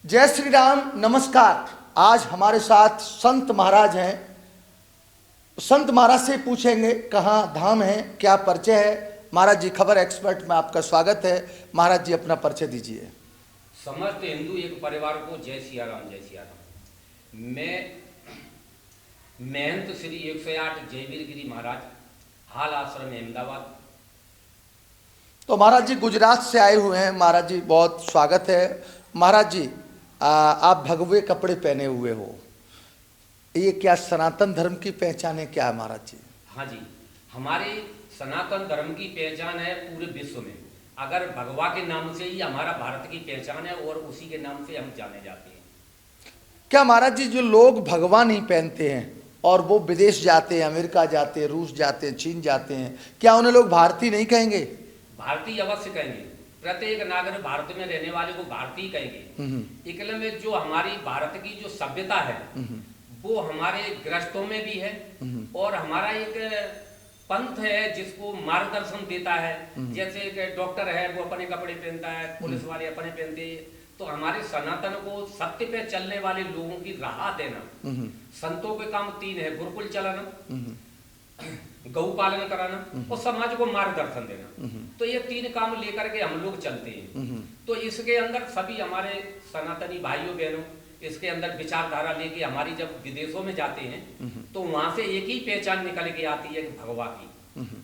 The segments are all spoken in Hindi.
जय श्री राम, नमस्कार। आज हमारे साथ संत महाराज हैं। संत महाराज से पूछेंगे कहाँ धाम है, क्या परिचय है। महाराज जी, खबर एक्सपर्ट में आपका स्वागत है। महाराज जी, अपना परिचय दीजिए। समस्त हिंदू एक परिवार को जय सिया राम, जय सिया राम। मैं महंत श्री 108 जयवीर गिरी महाराज, हाल आश्रम अहमदाबाद। तो महाराज जी गुजरात से आए हुए हैं। महाराज जी, बहुत स्वागत है। महाराज जी, आप भगवे कपड़े पहने हुए हो, ये क्या सनातन धर्म की पहचान है क्या है महाराज जी? हाँ जी, हमारे सनातन धर्म की पहचान है पूरे विश्व में। अगर भगवा के नाम से ही हमारा भारत की पहचान है और उसी के नाम से हम जाने जाते हैं। क्या महाराज जी, जो लोग भगवा नहीं पहनते हैं और वो विदेश जाते हैं, अमेरिका जाते हैं, रूस जाते हैं, चीन जाते हैं, क्या उन्हें लोग भारतीय नहीं कहेंगे? भारतीय अवश्य कहेंगे। प्रत्येक नागरिक भारत में रहने वाले को भारतीय कहेंगे। इकल में जो हमारी भारत की जो सभ्यता है वो हमारे ग्रस्तों में भी है और हमारा एक पंथ है जिसको मार्गदर्शन देता है। जैसे एक डॉक्टर है वो अपने कपड़े पहनता है, पुलिस वाले अपने पहनते हैं, तो हमारे सनातन को सत्य पे चलने वाले लोगों की राह देना। संतों के काम 3 है: गुरुकुल चलाना, गौ पालन कराना और समाज को मार्गदर्शन देना। तो ये 3 काम लेकर के हम लोग चलते हैं। तो इसके अंदर सभी हमारे सनातनी भाइयों बहनों इसके अंदर विचारधारा लेके हमारी जब विदेशों में जाते हैं तो वहां से एक ही पहचान निकल के आती है भगवा की,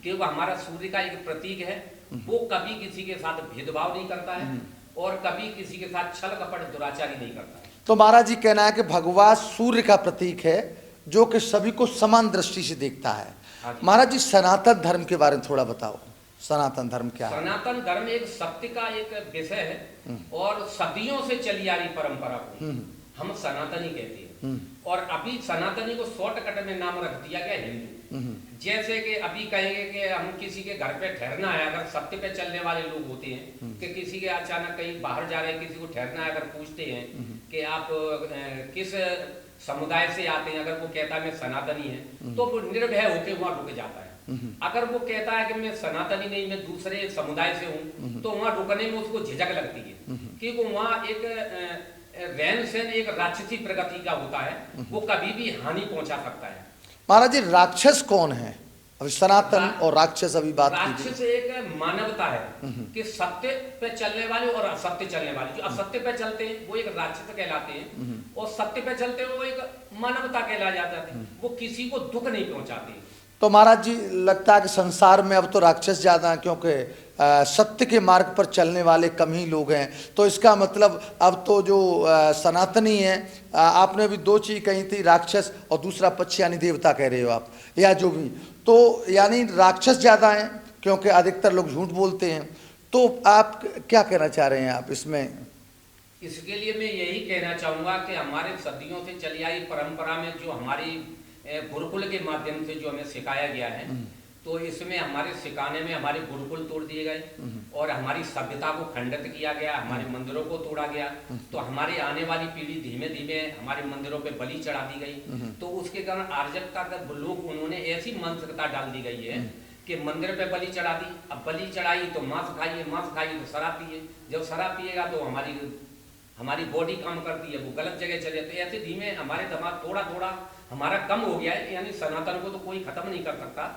क्योंकि हमारा सूर्य का एक प्रतीक है। वो कभी किसी के साथ भेदभाव नहीं करता है और कभी किसी के साथ छल कपट दुराचारी नहीं करता है। तो महाराज जी कहना है कि भगवा सूर्य का प्रतीक है जो कि सभी को समान दृष्टि से देखता है। महाराज जी, सनातन धर्म के बारे में थोड़ा बताओ। सनातन धर्म क्या है? सनातन धर्म एक सत्य का एक विषय है और सदियों से चली आ रही परंपरा को हम सनातनी कहते हैं। और अभी सनातनी को शॉर्टकट में नाम रख दिया गया हिंदू। जैसे कि अभी कहेंगे कि हम किसी के घर पे ठहरना है, अगर सत्य पे चलने वाले लोग होते हैं कि किसी के अचानक कहीं बाहर जा रहे हैं, किसी को ठहरना है, अगर पूछते हैं कि आप किस समुदाय से आते हैं, अगर वो कहता है मैं सनातनी है तो वो निर्भय होकर वहां रुक जाता है। अगर वो कहता है कि मैं सनातनी नहीं, मैं दूसरे समुदाय से हूँ, तो वहां रुकने में उसको झिझक लगती है, क्योंकि वहां एक रहन सहन एक राक्षसी प्रगति का होता है, वो कभी भी हानि पहुंचा सकता है। महाराज जी, राक्षस कौन है? अभी सनातन और राक्षस अभी बात की। राक्षस एक मानवता है कि सत्य पे चलने वाले और असत्य चलने वाले। जो असत्य पे चलते हैं वो एक राक्षस कहलाते हैं और सत्य पे चलते हैं वो एक मानवता कहला जाता है। वो किसी को दुख नहीं पहुंचाते। तो महाराज जी, लगता है कि संसार में अब तो राक्षस ज्यादा हैं, क्योंकि सत्य के मार्ग पर चलने वाले कम ही लोग हैं। तो इसका मतलब अब तो जो सनातनी हैं, आपने भी 2 चीज कही थी, राक्षस और दूसरा पक्ष यानी देवता कह रहे हो आप, या जो भी, तो यानी राक्षस ज्यादा हैं क्योंकि अधिकतर लोग झूठ बोलते हैं। तो आप क्या कहना चाह रहे हैं आप इसमें? इसके लिए मैं यही कहना चाहूंगा कि हमारे सदियों से चली आई परंपरा में जो हमारी गुरुकुल के माध्यम से जो हमें सिखाया गया है, तो इसमें हमारे सिखाने में हमारे गुरुकुल तोड़ दिए गए और हमारी सभ्यता को खंडित किया गया, हमारे मंदिरों को तोड़ा गया। तो हमारी आने वाली पीढ़ी धीमे धीमे हमारे मंदिरों पे बलि चढ़ा दी गई। तो उसके कारण अराजकता का लोग उन्होंने ऐसी मानसिकता डाल दी गई है कि मंदिर पे बलि चढ़ा दी, अब बलि चढ़ाई तो मांस खाइए, मांस खाइए तो शराब पिए, जब शराब पिएगा तो हमारी बॉडी काम करती है, वो गलत जगह चले जाते। ऐसे धीमे हमारे दिमाग थोड़ा थोड़ा हमारा कम हो गया है। यानी सनातन को तो कोई खत्म नहीं कर सकता,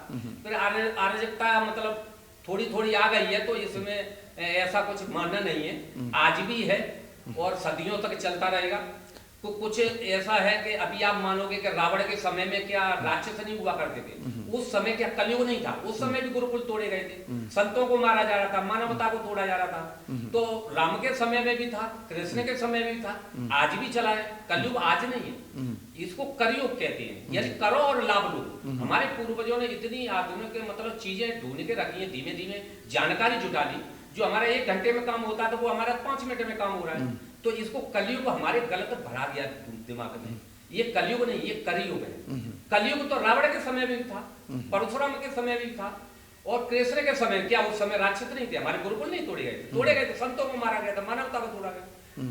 फिर अराजकता मतलब थोड़ी थोड़ी आ गई है। तो इसमें ऐसा कुछ मानना नहीं है, आज भी है और सदियों तक चलता रहेगा। तो कुछ ऐसा है कि अभी आप मानोगे कि रावण के समय में क्या राक्षस नहीं हुआ करते थे? उस समय क्या कलयुग नहीं था? उस समय भी गुरुकुल तोड़े गए थे, संतों को मारा जा रहा था, मानवता को तोड़ा जा रहा था। तो राम के समय में भी था, कृष्ण के समय में भी था, आज भी चला है। कलयुग आज नहीं है, इसको करयुग कहते हैं, यानी करो और लाभ लो। हमारे पूर्वजों ने इतनी आधुनिक मतलब चीजें ढूंढ के रखी है, धीमे धीमे जानकारी जुटा ली। जो हमारा 1 घंटे में काम होता था वो हमारा 5 मिनट में काम हो रहा है। तो इसको कलयुग हमारे गलत भरा दिया दिमाग में। ये कलयुग नहीं, ये कलयुग है। कलयुग तो रावण के समय में भी था, परशुराम के समय भी था और कृष्ण के समय। क्या उस समय राक्षस नहीं थे? हमारे गुरुकुल नहीं तोड़े गए थे? तोड़े गए थे, संतों को मारा गया था, मानवता को तोड़ा गया।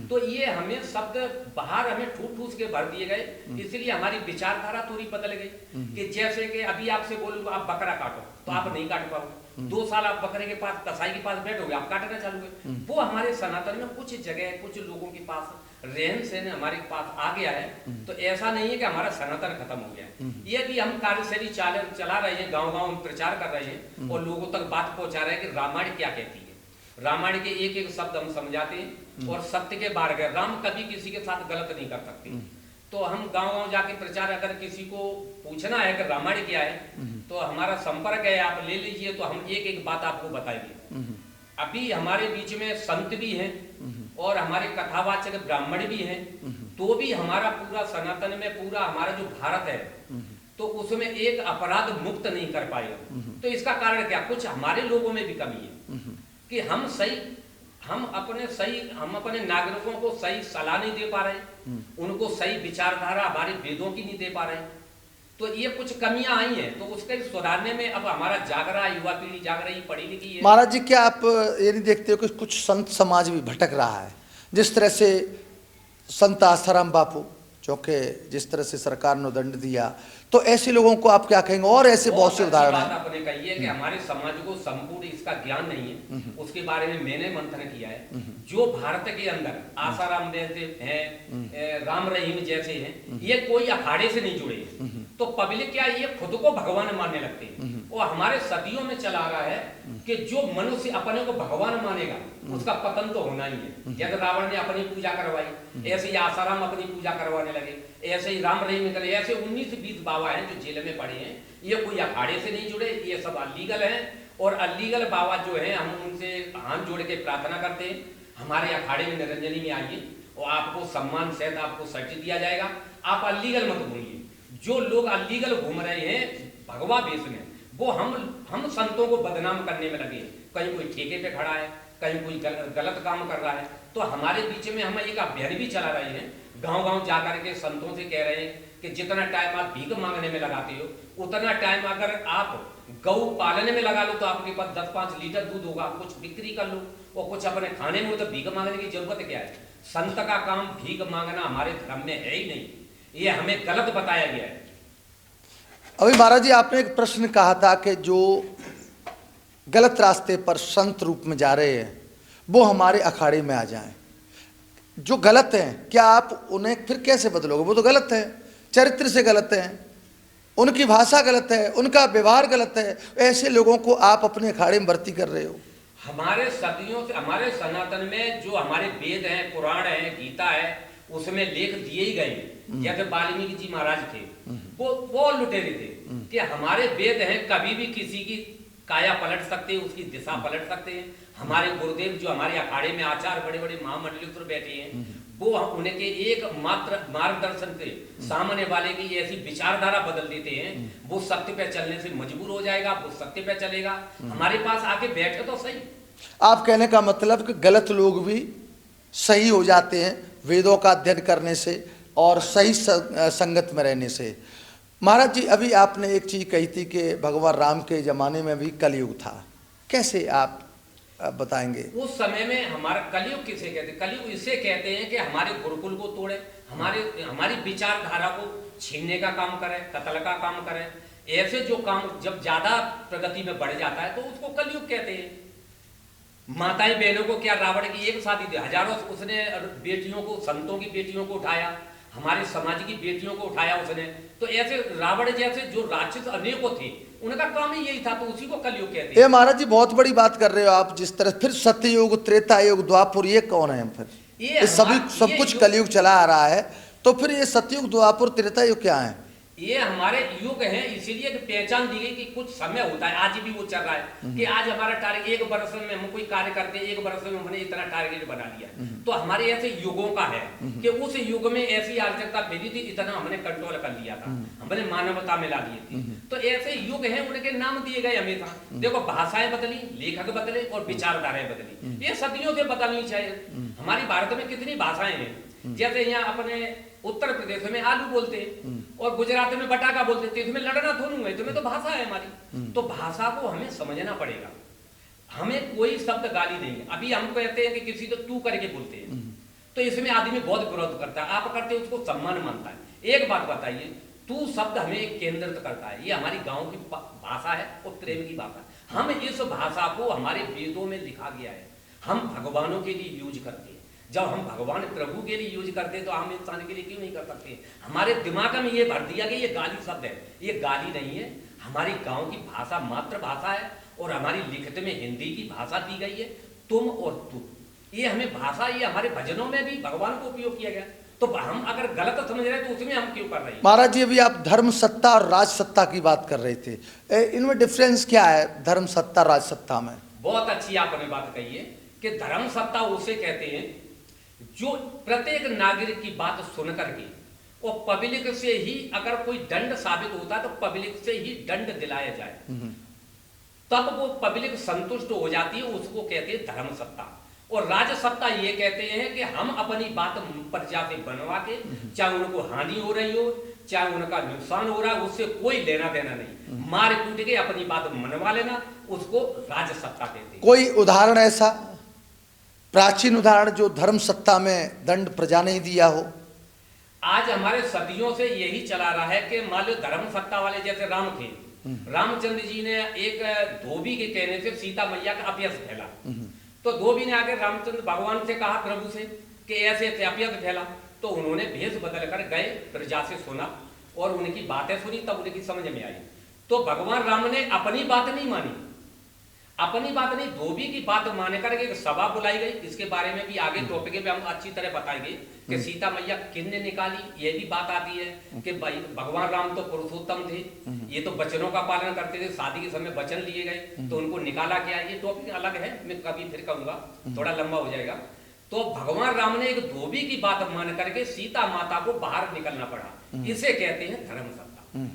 तो ये हमें शब्द बाहर हमें ठूस ठूस के भर दिए गए, इसलिए हमारी विचारधारा थोड़ी बदल गई। कि जैसे कि अभी आपसे बोलूं आप बकरा काटो तो आप नहीं काट पाओगे, 2 साल आप बकरे के पास कसाई के पास बैठोगे, आप काटना चालू है। वो हमारे सनातन में कुछ जगह कुछ लोगों के पास रहन सहन हमारे पास आ गया है, तो ऐसा नहीं है कि हमारा सनातन खत्म हो गया है। यदि हम कार्यशैली चला रहे हैं, गांव गांव में प्रचार कर रहे हैं और लोगों तक बात पहुंचा रहे हैं कि रामायण क्या कहती है, रामायण के एक एक शब्द हम समझाते हैं और सत्य के बाहर गए, राम कभी किसी के साथ गलत नहीं कर सकते। तो हम गांव गांव जाके प्रचार, अगर किसी को पूछना है कि रामायण क्या है तो हमारा संपर्क है, आप ले लीजिए, तो हम एक एक बात आपको बताएंगे। अभी हमारे बीच में संत भी हैं और हमारे कथावाचक ब्राह्मण भी हैं, तो भी हमारा पूरा सनातन में पूरा हमारा जो भारत है तो उसमें एक अपराध मुक्त नहीं कर पाएगा। तो इसका कारण क्या, कुछ हमारे लोगों में भी कमी है कि हम अपने नागरिकों को सही सलाह नहीं दे पा रहे, उनको सही विचारधारा हमारे वेदों की नहीं दे पा रहे। तो ये कुछ कमियां आई हैं, तो उसके सुधारने में अब हमारा जाग रहा है, युवा पीढ़ी जाग रही, पढ़ी लिखी है। महाराज जी, क्या आप ये नहीं देखते हो कि कुछ संत समाज भी भटक रहा है? जिस तरह से संत आसाराम बापू, जो कि जिस तरह से सरकार ने दंड दिया, तो ऐसे लोगों को आप क्या कहेंगे? और ऐसे बहुत से उदाहरण हैं। आपने कही है कि हमारे समाज को संपूर्ण इसका ज्ञान नहीं है, उसके बारे में मैंने मंथन किया है। जो भारत के अंदर आसाराम जैसे हैं, राम रहीम जैसे हैं, ये कोई अखाड़े से नहीं जुड़े, तो पब्लिक क्या ये खुद को भगवान मानने लगते हैं। और हमारे सदियों में चला रहा है कि जो मनुष्य अपने को भगवान मानेगा उसका पतन तो होना ही है। जैसे रावण ने अपनी पूजा करवाई, ऐसे ही आसाराम अपनी पूजा करवाने लगे, ऐसे ही राम रहीम करे, ऐसे 19-20 बाबा हैं जो जेल में पड़े हैं, ये कोई अखाड़े से नहीं जुड़े, ये सब अलीगल हैं। और अलीगल बाबा जो हैं, हम उनसे हाथ जोड़ के प्रार्थना करते हैं, हमारे अखाड़े में निरंजनी में आइए और आपको सम्मान सहित आपको सर्टिफिकेट दिया जाएगा। आप अलीगल मत घूमिए। जो लोग अलीगल घूम रहे हैं भगवा वेश में, वो हम संतों को बदनाम करने में लगे। कहीं कोई ठेके पे खड़ा है, कहीं कोई गलत काम कर रहा है। तो हमारे बीच में हम एक अभियान भी चला रहे हैं, गांव गांव जाकर के संतों से कह रहे हैं कि जितना टाइम आप भीख मांगने में लगाते हो, उतना टाइम अगर आप गौ पालने में लगा लो तो आपके पास 10-5 लीटर दूध होगा, कुछ बिक्री कर लो और कुछ अपने खाने में, तो भीख मांगने की जरूरत क्या है? संत का काम भीख मांगना हमारे धर्म में है ही नहीं, ये हमें गलत बताया गया है। अभी महाराज जी, आपने एक प्रश्न कहा था कि जो गलत रास्ते पर संत रूप में जा रहे हैं वो हमारे अखाड़े में आ जाएं। जो गलत हैं, क्या आप उन्हें फिर कैसे बदलोगे? वो तो गलत है, चरित्र से गलत है, उनकी भाषा गलत है, उनका व्यवहार गलत है, ऐसे लोगों को आप अपने अखाड़े में भर्ती कर रहे हो। हमारे सदियों से हमारे सनातन में जो हमारे वेद हैं, पुराण है, गीता है, उसमें लेख दिए ही गए। जैसे वाल्मीकि जी महाराज थे, वो लुटेरे थे कि हमारे वेद हैं, कभी भी किसी की काया पलट सकते हैं, उसकी दिशा पलट सकते हैं। हमारे गुरुदेव जो हमारे अखाड़े में आचार्य बड़े बड़े महामंडलेश्वर बैठे हैं, वो उनके एक मात्र मार्गदर्शन से सामने वाले की ऐसी विचारधारा बदल देते हैं, वो सत्य पे चलने से मजबूर हो जाएगा, वो सत्य पे चलेगा। हमारे पास आके बैठे तो सही। आप कहने का मतलब कि गलत लोग भी सही हो जाते हैं वेदों का अध्ययन करने से और सही संगत में रहने से। महाराज जी, अभी आपने एक चीज कही थी कि भगवान राम के जमाने में भी कलयुग था, कैसे आप बताएंगे? उस समय में हमारा कलयुग किसे कहते हैं? कलयुग इसे कहते हैं कि हमारे गुरुकुल को तोड़े, हमारी विचारधारा को छीनने का काम करे, कत्ल का काम करे। ऐसे जो काम जब ज्यादा प्रगति में बढ़ जाता है तो उसको कलयुग कहते हैं। माताएं बहनों को क्या रावण की एक शादी थी, हजारों उसने बेटियों को, संतों की बेटियों को उठाया, हमारे समाज की बेटियों को उठाया उसने। तो ऐसे रावण जैसे जो राक्षस अनेकों थे, उनका काम ही यही था, तो उसी को कलयुग कहते हैं। ये महाराज जी बहुत बड़ी बात कर रहे हो आप। जिस तरह फिर सत्ययुग, त्रेता युग, द्वापर, ये कौन है? फिर ये सब कुछ कलयुग चला आ रहा है, तो फिर ये सत्ययुग, द्वापर, त्रेता युग क्या है? ये हमारे युग हैं, इसीलिए पहचान दी गई कि कुछ समय होता है। आज भी वो चल रहा है कि आज हमारा टारगेट, एक वर्ष में हम कोई कार्य करते हैं, एक वर्ष में हमने इतना टारगेट बना लिया। तो हमारे ऐसे युगों का है कि उस युग में ऐसी आवश्यकता मिली थी, इतना हमने कंट्रोल कर लिया था, हमने मानवता में ला दिए थे। तो ऐसे युग हैं, उनके नाम दिए गए हमेशा। देखो, भाषाएं बदली, लेखक बदले और विचारधाराएं बदली, ये सदियों से बदलनी चाहिए। हमारी भारत में कितनी भाषाएं हैं, जैसे यहाँ अपने उत्तर प्रदेश में आलू बोलते हैं और गुजरात में बटाका बोलते हैं, इसमें लड़ना थोड़ी है, तुम्हें तो भाषा है हमारी। तो भाषा को हमें समझना पड़ेगा, हमें कोई शब्द गाली नहीं है। अभी हम कहते हैं कि किसी तो तू करके बोलते हैं, तो इसमें आदमी बहुत विरोध करता है, आप करते हैं उसको सम्मान मानता है। एक बात बताइए, तू शब्द हमें केंद्रित करता है, ये हमारी गाँव की भाषा है और प्रेम की भाषा। हम इस भाषा को हमारे वेदों में लिखा गया है, हम भगवानों के लिए यूज करते हैं। जब हम भगवान प्रभु के लिए यूज करते हैं तो हम इंसान के लिए क्यों नहीं कर सकते? हमारे दिमाग में ये भर दिया कि ये गाली शब्द है। ये गाली नहीं है, हमारी गांव की भाषा मातृभाषा है और हमारी लिखित में हिंदी की भाषा दी गई है, तुम और तू। ये हमें भाषा, ये हमारे भजनों में भी भगवान को उपयोग किया गया। तो हम अगर गलत समझ रहे हैं तो उसमें हम क्यों कर रहे हैं? महाराज जी, अभी आप धर्म सत्ता और राज सत्ता की बात कर रहे थे, इनमें डिफरेंस क्या है धर्म सत्ता राज सत्ता में? बहुत अच्छी आपने बात कही है कि धर्म सत्ता उसे कहते हैं जो प्रत्येक नागरिक की बात सुन करके और पब्लिक से ही अगर कोई दंड साबित होता है तो पब्लिक से ही दंड दिलाया जाए, तब वो पब्लिक संतुष्ट हो जाती है, उसको कहते हैं धर्म सत्ता। और राज सत्ता ये कहते हैं कि हम अपनी बात प्रजा से बनवा के, चाहे उनको हानि हो रही हो, चाहे उनका नुकसान हो रहा है, उससे कोई लेना देना नहीं, मार कूट के अपनी बात मनवा लेना, उसको राज सत्ता कहते हैं। कोई उदाहरण ऐसा प्राचीन उदाहरण जो धर्म सत्ता में दंड प्रजा ने दिया हो? आज हमारे सदियों से यही चला रहा है कि मान लो धर्म सत्ता वाले जैसे राम थे, रामचंद्र जी ने एक धोबी के कहने से सीता मैया का अपयश फैला, तो धोबी ने आके रामचंद्र भगवान से कहा प्रभु से कि ऐसे अपयश फैला, तो उन्होंने भेष बदल कर गए, प्रजा से सुना और उनकी बातें सुनी, तब उनकी समझ में आई। तो भगवान राम ने अपनी बात नहीं मानी, अपनी बात नहीं, धोबी की बात मान कर एक सभा बुलाई गई। इसके बारे में भी आगे टॉपिक पे हम अच्छी तरह बताएंगे कि सीता मैया किन ने निकाली, ये भी बात आती है कि भाई भगवान राम तो पुरुषोत्तम थे, ये तो वचनों का पालन करते थे, शादी के समय वचन लिए गए तो उनको निकाला क्या, ये टॉपिक अलग है, मैं कभी फिर कहूंगा, थोड़ा लंबा हो जाएगा। तो भगवान राम ने एक धोबी की बात मान करके सीता माता को बाहर निकलना पड़ा, इसे कहते हैं धर्म सत्ता।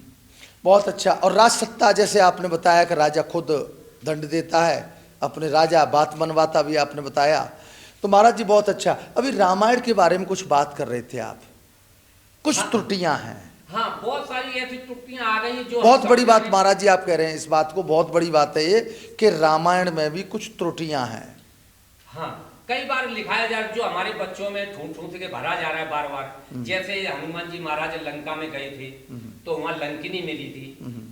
बहुत अच्छा। और राज सत्ता जैसे आपने बताया कि राजा खुद दंड देता है, अपने राजा बात मनवाता भी आपने बताया, तो महाराज जी बहुत अच्छा। अभी रामायण के बारे में कुछ बात कर रहे थे आप, कुछ त्रुटियां हैं। हाँ, बहुत सारी ऐसी त्रुटियां आ गई जो बहुत बड़ी बात महाराज जी आप कह रहे हैं, इस बात को बहुत बड़ी बात है ये कि रामायण में भी कुछ त्रुटियां हैं। हाँ, कई बार लिखाया जा रहा है जो हमारे बच्चों में ठूंठ ठूंठ के भरा जा रहा है बार बार। जैसे हनुमान जी महाराज लंका में गए थे तो वहां लंकिनी मिली थी,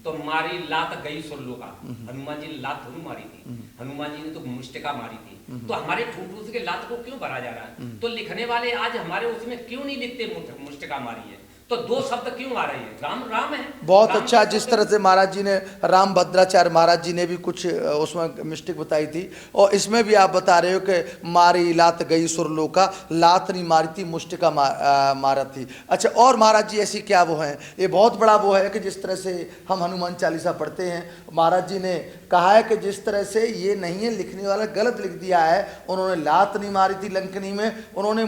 तो मारी लात गई सुल्लू का, हनुमान जी ने लात थोड़ी मारी थी, हनुमान जी ने तो मुष्टिका मारी थी। तो हमारे ठूंठ ठूंठ के लात को क्यों भरा जा रहा है? तो लिखने वाले आज हमारे उसमें क्यों नहीं लिखते मुष्टिका मारी है, तो दो शब्द क्यों आ रहे हैं? राम राम है। बहुत अच्छा, जिस तरह से महाराज जी ने राम भद्राचार्य महाराज जी ने भी कुछ उसमें मिस्टेक बताई थी, और इसमें भी आप बता रहे हो कि मारी लात गई सुरलोका, लात नहीं मारी थी मुष्टिका मारा थी। अच्छा, और महाराज जी ऐसी क्या वो है, ये बहुत बड़ा वो है कि जिस तरह से हम हनुमान चालीसा पढ़ते हैं, महाराज जी ने कहा है कि जिस तरह से ये नहीं है, लिखने वाला गलत लिख दिया है, उन्होंने लात नहीं मारी थी लंकनी में, उन्होंने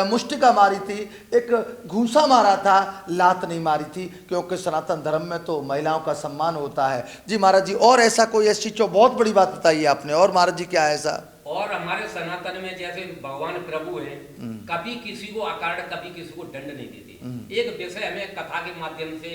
मुष्टिका मारी थी, एक घूंसा मारा था, लात नहीं मारी थी, क्योंकि सनातन धर्म में तो महिलाओं का सम्मान होता है। जी महाराज जी, और ऐसा कोई ऐसी बहुत बड़ी बात बताई आपने, और महाराज जी क्या है ऐसा? और हमारे सनातन में जैसे भगवान प्रभु हैं, कभी किसी को अकारण, कभी किसी को दंड नहीं देते। एक विषय हमें कथा के माध्यम से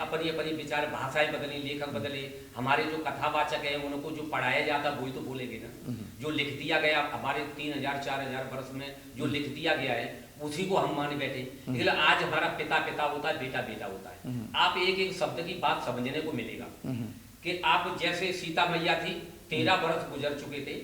अपनी अपनी विचार, भाषाएं बदली, लेखक बदले, हमारे जो कथावाचक है उनको जो पढ़ाया जाता वही तो बोलेंगे ना। जो लिख दिया गया हमारे 3000-4000 वर्ष में जो लिख दिया गया है उसी को हम मान बैठे। इसलिए आज हमारा पिता पिता होता है, बेटा बेटा होता है। आप एक एक शब्द की बात समझने को मिलेगा कि आप जैसे सीता मैया थी, 13 वर्ष गुजर चुके थे,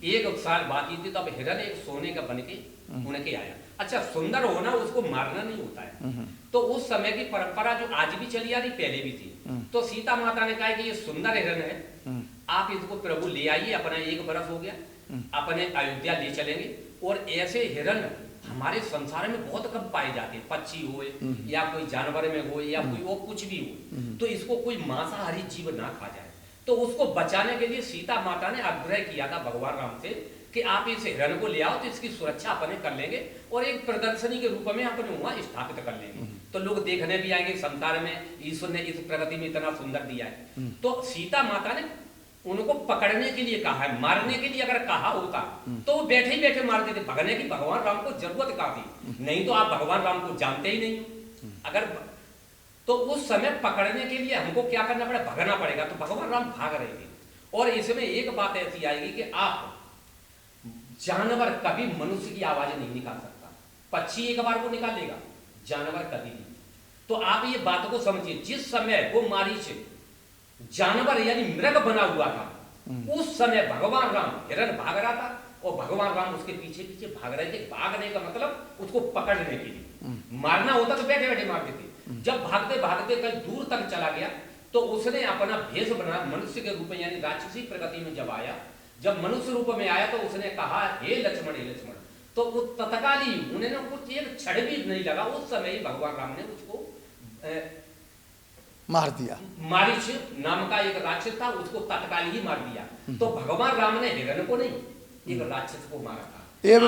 1 साल बाकी थी, तब हिरण एक सोने का बन के उनके आया। अच्छा, सुंदर होना उसको मारना नहीं होता है, तो उस समय की परंपरा जो आज भी चली आ रही पहले भी थी। तो सीता माता ने कहा कि ये सुंदर हिरण है, आप इसको प्रभु ले आइए, अपना 1 बरस हो गया, अपने अयोध्या ले चलेंगे। और ऐसे हिरण हमारे संसार में बहुत कम पाए जाते हैं, पक्षी हो या कोई जानवर में हो या कोई और कुछ भी हो, तो इसको कोई मांसाहारी जीव ना खा जाए। तो उसको बचाने के लिए सीता माता ने आग्रह किया था भगवान राम से कि आप इस हिरण को ले आओ, तो इसकी सुरक्षा अपने कर लेंगे और एक प्रदर्शनी के रूप में अपने वहां स्थापित कर लेंगे, तो लोग देखने भी आएंगे। संसार में ईश्वर ने इस प्रगति में इतना सुंदर दिया है। तो सीता माता ने उनको पकड़ने के लिए कहा है, मारने के लिए अगर कहा होता तो वो बैठे ही बैठे मार देते। भगने की भगवान राम को जरूरत कहाँ थी? नहीं तो आप भगवान राम को जानते ही नहीं अगर, तो उस समय पकड़ने के लिए हमको क्या करना पड़ा? भगना पड़ेगा। तो भगवान राम भाग रहे थे। और इसमें एक बात ऐसी आएगी कि आप जानवर कभी मनुष्य की आवाज नहीं निकाल सकता, पक्षी एक बार को निकाल लेगा, जानवर कभी नहीं। तो आप ये बात को समझिए, जिस समय वो मारीच जानवर यानी मृग बना हुआ था, उस समय भगवान राम हिरण भाग रहा था और भगवान राम उसके पीछे पीछे भाग रहे थे। भागने का मतलब उसको पकड़ने के लिए, मारना होता तो बैठे बैठे मार देते। जब भागते भागते कहीं दूर तक चला गया तो उसने अपना भेष बना मनुष्य के रूप में, यानी राक्षसी प्रगति में जब आया, जब मनुष्य रूप में आया तो उसने कहा हे लक्ष्मण, हे लक्ष्मण। तो वो तत्काल ही उन्हें कुछ एक क्षण भी नहीं लगा, उस समय ही भगवान राम ने उसको मार दिया। मारीच नाम का एक राक्षस था, उसको तत्काल ही मार दिया। तो भगवान राम ने हिरण को नहीं, एक राक्षस को मारा था। ये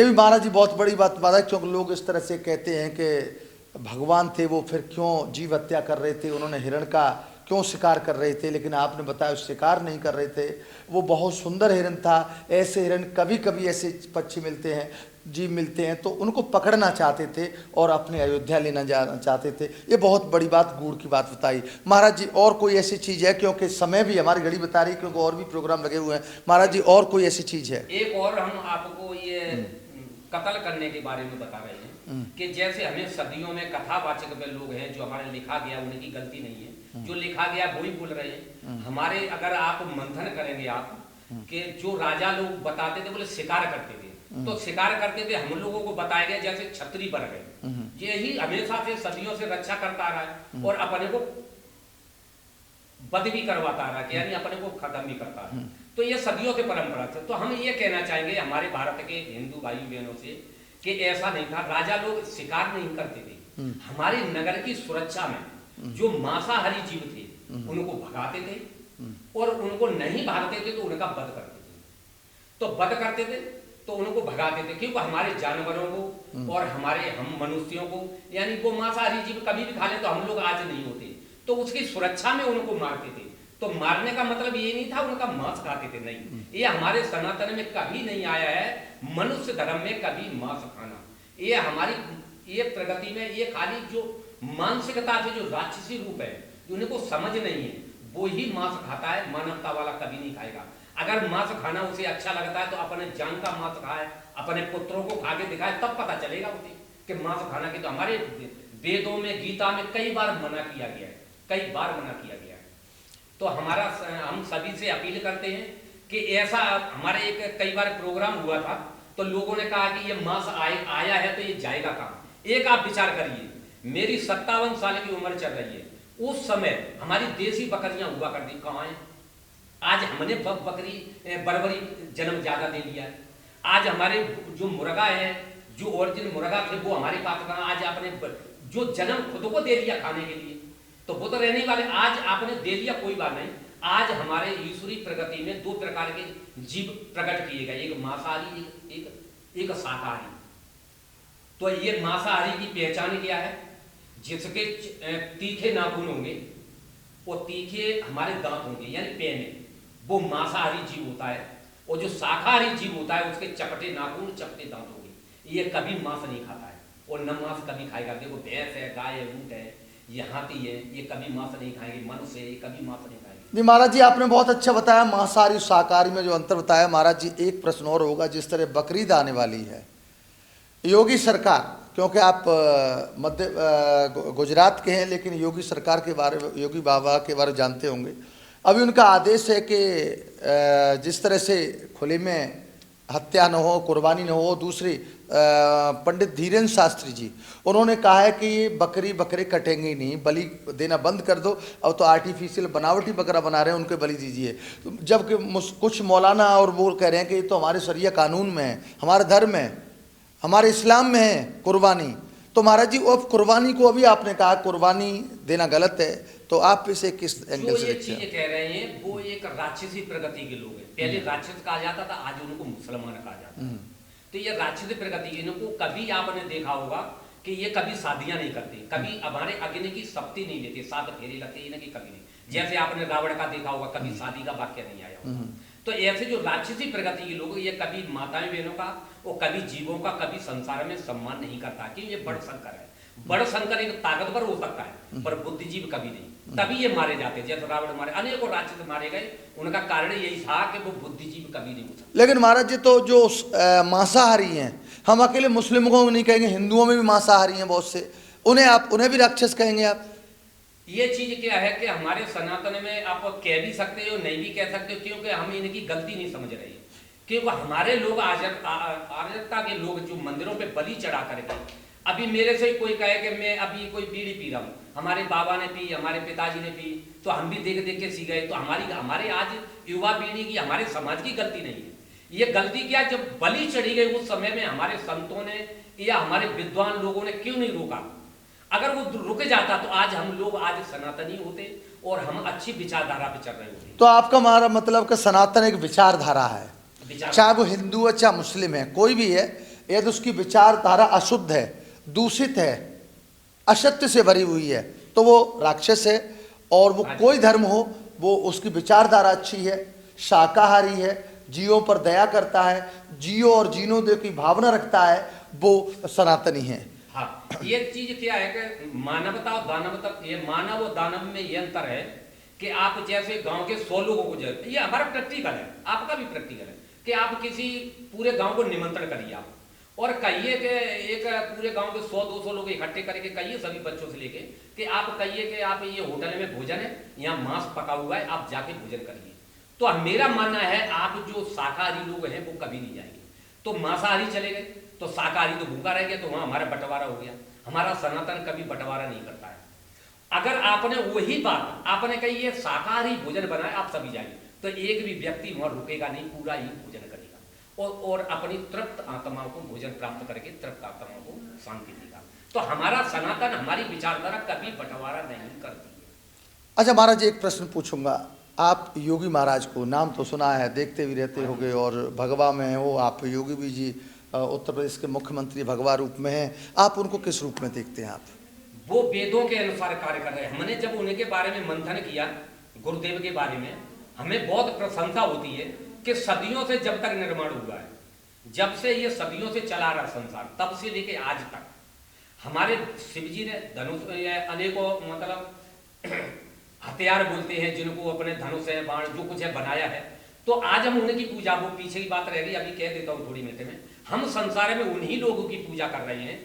भी महाराज जी बहुत बड़ी बात है, क्योंकि लोग इस तरह से कहते हैं कि भगवान थे वो, फिर क्यों जीव हत्या कर रहे थे, उन्होंने हिरण का क्यों शिकार कर रहे थे। लेकिन आपने बताया शिकार नहीं कर रहे थे, वो बहुत सुंदर हिरण था। ऐसे हिरण कभी कभी ऐसे पक्षी मिलते हैं, जीव मिलते हैं, तो उनको पकड़ना चाहते थे और अपने अयोध्या लेना जाना चाहते थे। ये बहुत बड़ी बात, गूढ़ की बात बताई महाराज जी। और कोई ऐसी चीज़ है, क्योंकि समय भी हमारी घड़ी बता रही है, क्योंकि और भी प्रोग्राम लगे हुए हैं महाराज जी, और कोई ऐसी चीज़ है? एक और हम आपको ये कत्ल करने के बारे में बता रहे हैं कि जैसे हमें सदियों में कथावाचक में लोग हैं जो हमारे लिखा गया उनकी गलती नहीं है, जो लिखा गया वो ही बोल रहे हैं। हमारे अगर आप मंथन करेंगे आप कि जो राजा लोग बताते थे, बोले शिकार करते थे, तो शिकार करते थे, हम लोगों को बताया गया जैसे छतरी बन गए। यही हमेशा से सदियों से रक्षा करता रहा है और अपने को बद भी करवाता रहा, यानी अपने को खत्म भी करता है। तो ये सदियों से परंपरा थी। तो हम ये कहना चाहेंगे हमारे भारत के हिंदू भाई बहनों से कि ऐसा नहीं था, राजा लोग शिकार नहीं करते थे। हमारे नगर की सुरक्षा में जो मांसाहारी जीव थे उनको भगाते थे, और उनको नहीं भागते थे तो उनका वध करते थे। तो वध करते थे तो उनको भगाते थे, क्योंकि हमारे जानवरों को और हम मनुष्यों को, यानी वो मांसाहारी जीव कभी भी खा ले तो हम लोग आज नहीं होते, तो उसकी सुरक्षा में उनको मारते थे। तो मारने का मतलब ये नहीं था उनका मांस खाते थे, नहीं, ये हमारे सनातन में कभी नहीं आया है। मनुष्य धर्म में कभी मांस खाना, ये हमारी ये प्रगति में ये खाली जो मानसिकता से जो राक्षसी रूप है, उनको समझ नहीं है, वो ही मांस खाता है। मानवता वाला कभी नहीं खाएगा। अगर मांस खाना उसे अच्छा लगता है तो अपने जान का मांस खाए, अपने पुत्रों को खा के दिखाए, तब पता चलेगा उसे कि मांस खाना की। तो हमारे वेदों में, गीता में कई बार मना किया गया है, कई बार मना किया गया है। तो हम सभी से अपील करते हैं कि ऐसा हमारे एक कई बार प्रोग्राम हुआ था तो लोगों ने कहा कि ये मांस आया है तो ये जाएगा कहाँ। एक आप विचार करिए, मेरी 57 साल की उम्र चल रही है, उस समय हमारी देसी बकरियां हुआ करती, कहाँ है? आज हमने बकरी बर्बरी जन्म ज्यादा दे लिया है। आज हमारे जो मुर्गा है, जो ओरिजिनल मुर्गा थे वो हमारे पास कहाँ? आज आपने जो जन्म खुद को दे दिया खाने के लिए, तो वो तो रहने वाले। आज आपने दे दिया, कोई बात नहीं। आज हमारे ईश्वरी प्रगति में दो प्रकार के जीव प्रकट किए गए, एक मांसाहारी, एक शाकाहारी। तो ये मांसाहारी की पहचान क्या है? जिसके तीखे नाखून होंगे, वो तीखे हमारे दांत होंगे, यानी पेन है, वो मांसाहारी जीव होता है। और जो शाकाहारी जीव होता है उसके चपटे नाखून, चपटे दांत होंगे, ये कभी मांस नहीं खाता है और न मांस कभी खाएगा। देखो भैंस है, गाय है, ऊंट है, ये हाथी है, ये कभी मांस नहीं खाएंगे। मनुष्य है, ये कभी मांस नहीं खाएंगे। जी महाराज जी, आपने बहुत अच्छा बताया मांसाहारी शाकाहारी में जो अंतर बताया। महाराज जी एक प्रश्न और होगा, जिस तरह बकरीद आने वाली है, योगी सरकार, क्योंकि आप गुजरात के हैं, लेकिन योगी सरकार के बारे में, योगी बाबा के बारे में जानते होंगे। अभी उनका आदेश है कि जिस तरह से खुले में हत्या न हो, कुर्बानी न हो। दूसरी पंडित धीरेन्द्र शास्त्री जी, उन्होंने कहा है कि ये बकरे कटेंगे ही नहीं, बलि देना बंद कर दो। अब तो आर्टिफिशियल बनावटी बकरा बना रहे हैं, उनके बलि दीजिए। जबकि कुछ मौलाना और वो कह रहे हैं कि ये तो हमारे शरिया कानून में है, हमारे धर्म में, हमारे इस्लाम में है कुर्बानी। तो महाराज जी अब कुर्बानी को, अभी आपने कहा कुर्बानी देना गलत है, तो आप इसे किस एंगल से देखते हैं? जो ये कह रहे हैं वो एक राक्षसी प्रगति के लोग हैं। पहले राक्षस कहा जाता था, आज उनको मुसलमान कहा जाता है। तो ये राक्षसी प्रगति, इनको कभी आपने देखा होगा कि ये कभी शादियां नहीं करते, कभी हमारे अग्नि की शक्ति नहीं लेते, 7 फेरे लगते, इनकी कभी नहीं। जैसे आपने रावण का देखा होगा, कभी शादी का वाक्य नहीं आया होगा। तो ऐसे जो राक्षसी प्रगति के लोग, ये कभी माताएं बहनों का और कभी जीवों का, कभी संसार में सम्मान नहीं करता, कि ये बड़ शंकर है। बड़ शंकर एक ताकतवर हो सकता है, पर बुद्धिजीव कभी नहीं। तभी ये मारे जाते, जैसे रावण मारे, अनेकों राक्षस मारे गए, उनका कारण यही था कि वो बुद्धिजीव कभी नहीं हो सकते। लेकिन महाराज जी तो जो मांसाहारी हैं, हम अकेले मुस्लिमों को नहीं कहेंगे, हिंदुओं में भी मांसाहारी हैं बहुत से, उन्हें भी राक्षस कहेंगे आप? ये चीज क्या है कि हमारे सनातन में आप कह भी सकते हो, नहीं भी कह सकते हो, क्योंकि हम इनकी गलती नहीं समझ रहे। क्योंकि हमारे लोग आर्यता के लोग जो मंदिरों पे बलि चढ़ा करके, अभी मेरे से कोई कहे कि मैं अभी कोई बीड़ी पी रहा हूँ, हमारे बाबा ने पी, हमारे पिताजी ने पी, तो हम भी देख देख के सीख गए। तो हमारे आज युवा पीढ़ी की, हमारे समाज की गलती नहीं है। ये गलती क्या, जब बलि चढ़ी गई उस समय में हमारे संतों ने या हमारे विद्वान लोगों ने क्यों नहीं रोका? अगर वो रुक जाता तो आज हम लोग आज सनातनी होते और हम अच्छी विचारधारा पे चल रहे होते। तो आपका हमारा मतलब कि सनातन एक विचारधारा है, चाहे वो हिंदू है चाहे मुस्लिम है, कोई भी है, यदि उसकी विचारधारा अशुद्ध है, दूषित है, असत्य से भरी हुई है, तो वो राक्षस है। और वो कोई धर्म हो, वो उसकी विचारधारा अच्छी है, शाकाहारी है, जीवों पर दया करता है, जियो और जीनो दे की भावना रखता है, वो सनातनी है। हाँ, ये चीज क्या है कि मानवता और दानवता, ये मानव और दानव में ये अंतर है कि आप जैसे गांव के 100 लोगों को, ये हमारा प्रैक्टिकल है, आपका भी प्रैक्टिकल है, कि आप किसी पूरे गांव को निमंत्रण करिए आप और कहिए कि एक पूरे गांव के 100-200 लोग इकट्ठे करके कहिए, सभी बच्चों से लेके, कि आप कहिए कि आप ये होटल में भोजन है, यहाँ मांस पका हुआ है, आप जाके भोजन करिए। तो मेरा मानना है आप जो शाकाहारी लोग हैं वो कभी नहीं जाएंगे। तो मांसाहारी चले गए तो शाकाहारी तो भूखा रह गया, तो वहाँ हमारा बंटवारा हो गया। हमारा सनातन कभी बंटवारा नहीं करता है। अगर आपने वही बात आपने कही ये शाकाहारी भोजन बनाए, आप सभी जाइए, तो एक भी व्यक्ति वहाँ रुकेगा नहीं, पूरा ही भोजन करेगा और अपनी तृप्त आत्माओं को भोजन प्राप्त करके तृप्त आत्माओं को शांति देगा। तो हमारा सनातन, हमारी विचारधारा कभी बंटवारा नहीं करती है। अच्छा महाराज, एक प्रश्न पूछूंगा। आप योगी महाराज को नाम तो सुना है, देखते भी रहते होगे, और भगवा में हो आप, योगी भी जी उत्तर प्रदेश के मुख्यमंत्री भगवा रूप में हैं, आप उनको किस रूप में देखते हैं? आप वो वेदों के अनुसार कार्य कर रहे हैं। हमने जब उनके बारे में मंथन किया, गुरुदेव के बारे में, हमें बहुत प्रशंसा होती है कि सदियों से जब तक निर्माण हुआ है, जब से ये सदियों से चला रहा संसार, तब से लेके आज तक हमारे शिव जी ने धनुष अनेकों मतलब हथियार बोलते हैं जिनको अपने धनुष है, बाण, जो कुछ है बनाया है। तो आज हम उनकी पूजा, वो पीछे की बात रह गई, अभी कह देता हूँ थोड़ी मिनट में, हम संसार में उन्हीं लोगों की पूजा कर रहे हैं।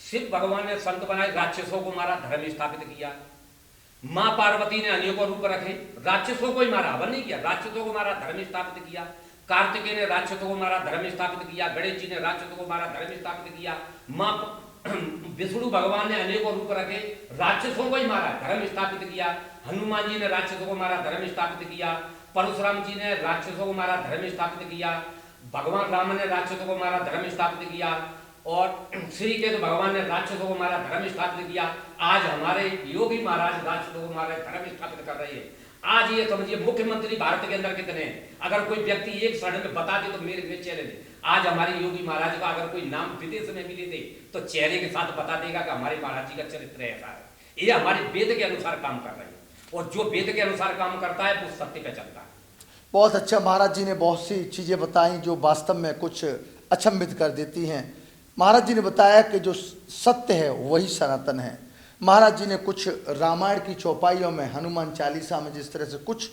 शिव भगवान ने संत बनाए, राक्षसों को मारा, धर्म स्थापित किया। माँ पार्वती ने अनेकों रूप रखे, राक्षसों को ही मारा, हवन नहीं किया, राक्षसों को मारा, धर्म स्थापित किया। कार्तिकेय ने राक्षसों को मारा, धर्म स्थापित किया। गणेश जी ने राक्षसों को मारा, धर्म स्थापित किया। माँ विष्णु भगवान ने अनेकों रूप रखे, राक्षसों को ही मारा, धर्म स्थापित किया। हनुमान जी ने राक्षसों को मारा, धर्म स्थापित किया। परशुराम जी ने राक्षसों को मारा, धर्म स्थापित किया। भगवान राम ने राक्षसों को मारा, धर्म स्थापित किया। और श्री केतु भगवान ने राक्षसों को मारा, धर्म स्थापित किया। आज हमारे योगी महाराज राक्षसों को मारे, धर्म स्थापित कर रहे हैं। आज ये समझिए मुख्यमंत्री भारत के अंदर कितने हैं, अगर कोई व्यक्ति एक क्षण में बता दे तो मेरे में चेहरे दे। आज हमारे योगी महाराज का अगर कोई नाम विदेश में भी लेते तो चेहरे के साथ बता देगा कि हमारे महाराज जी का चरित्र ऐसा है। ये हमारे वेद के अनुसार काम कर रहे हैं, और जो वेद के अनुसार काम करता है वो सत्य पे चलता है। बहुत अच्छा, महाराज जी ने बहुत सी चीज़ें बताई जो वास्तव में कुछ अचंभित कर देती हैं। महाराज जी ने बताया कि जो सत्य है वही सनातन है। महाराज जी ने कुछ रामायण की चौपाइयों में, हनुमान चालीसा में जिस तरह से कुछ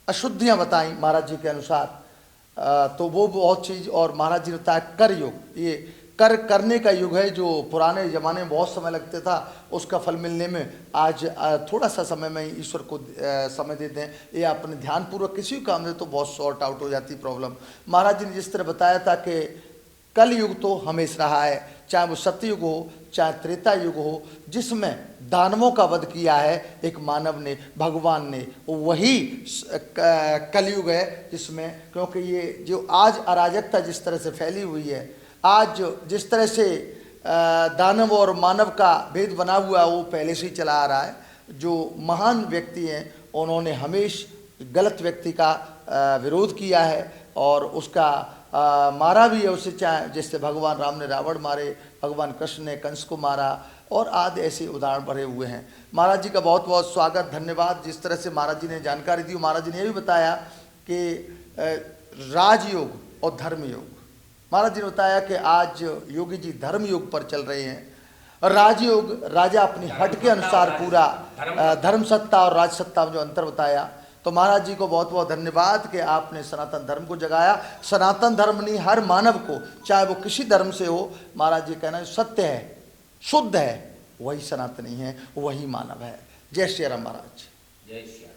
अशुद्धियाँ बताई महाराज जी के अनुसार, तो वो बहुत चीज़। और महाराज जी ने बताया कर योग, ये करने का युग है, जो पुराने ज़माने में बहुत समय लगता था, उसका फल मिलने में आज थोड़ा सा समय में ईश्वर को समय दे दें, ये अपने ध्यानपूर्वक किसी भी काम में तो बहुत सॉर्ट आउट हो जाती प्रॉब्लम। महाराज जी ने जिस तरह बताया था कि कल युग तो हमेशा रहा है, चाहे वो सत्ययुग हो चाहे त्रेता युग हो, जिसमें दानवों का वध किया है एक मानव ने, भगवान ने, वही कलयुग है जिसमें, क्योंकि ये जो आज अराजकता जिस तरह से फैली हुई है, आज जिस तरह से दानव और मानव का भेद बना हुआ है, वो पहले से ही चला आ रहा है। जो महान व्यक्ति हैं उन्होंने हमेशा गलत व्यक्ति का विरोध किया है और उसका मारा भी है उसे, चाहे जैसे भगवान राम ने रावण मारे, भगवान कृष्ण ने कंस को मारा, और आदि ऐसे उदाहरण भरे हुए हैं। महाराज जी का बहुत बहुत स्वागत, धन्यवाद। जिस तरह से महाराज जी ने जानकारी दी, महाराज जी ने यह भी बताया कि राजयोग और धर्मयोग, महाराज जी ने बताया कि आज योगी जी धर्म योग पर चल रहे हैं। राजयोग, राजा अपनी हट के अनुसार पूरा धर्म सत्ता और राज सत्ता में जो अंतर बताया। तो महाराज जी को बहुत बहुत धन्यवाद कि आपने सनातन धर्म को जगाया। सनातन धर्म नहीं, हर मानव को, चाहे वो किसी धर्म से हो, महाराज जी कहना सत्य है, शुद्ध है, वही सनातनी है, वही मानव है। जय श्री राम महाराज। जय श्री